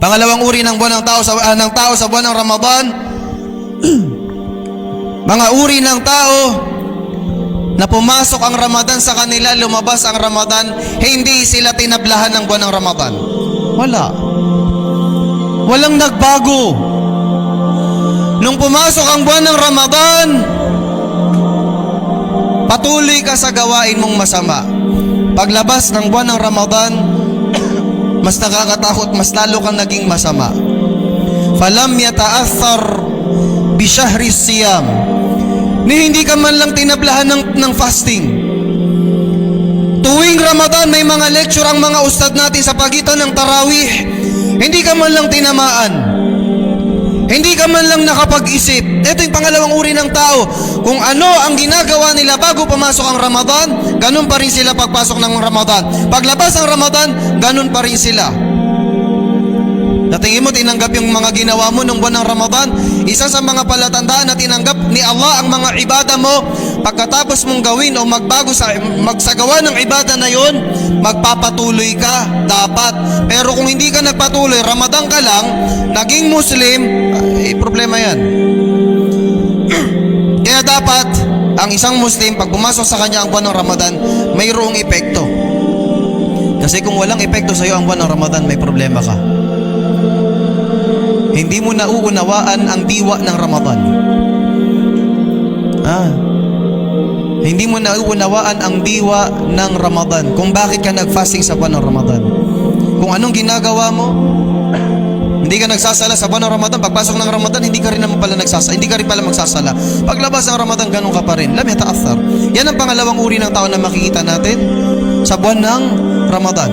Pangalawang uri ng buwan ng tao sa buwan ng Ramadan, mga uri ng tao na pumasok ang Ramadan sa kanila, lumabas ang Ramadan, hindi sila tinablahan ng buwan ng Ramadan. Walang nagbago. Nung pumasok ang buwan ng Ramadan, patuloy ka sa gawain mong masama. Paglabas ng buwan ng Ramadan, mas nakakatakot, mas lalo kang naging masama. Falam yata'athar bi syahri siyam, ni hindi ka man lang tinablahan ng fasting. Tuwing Ramadan may mga lecture ang mga ustad natin sa pagitan ng tarawih, hindi ka man lang tinamaan, hindi ka man lang nakapag-isip. Ito yung pangalawang uri ng tao. Kung ano ang ginagawa nila bago pumasok ang Ramadan, ganun pa rin sila pagpasok ng Ramadan. Paglabas ang Ramadan, ganun pa rin sila. Natingin mo, tinanggap yung mga ginawa mo nung buwan ng Ramadan. Isa sa mga palatandaan na tinanggap ni Allah ang mga ibada mo, pagkatapos mong gawin o magsagawa ng ibada na yon, magpapatuloy ka, dapat. Pero kung hindi ka nagpatuloy, Ramadan ka lang, naging Muslim, problema yan. Kaya dapat, ang isang Muslim, pag pumasok sa kanya ang buwan ng Ramadan, mayroong epekto. Kasi kung walang epekto sa iyo ang buwan ng Ramadan, may problema ka. Hindi mo nauunawaan ang diwa ng Ramadan. Hindi mo nauunawaan ang diwa ng Ramadan. Kung bakit ka nag-fasting sa buwan ng Ramadan. Kung anong ginagawa mo, hindi ka nagsasala sa buwan ng Ramadan. Pagpasok ng Ramadan, hindi ka rin pala magsasala. Paglabas ng Ramadan, ganun ka pa rin. Lam yata'athar. Yan ang pangalawang uri ng tao na makikita natin sa buwan ng Ramadan.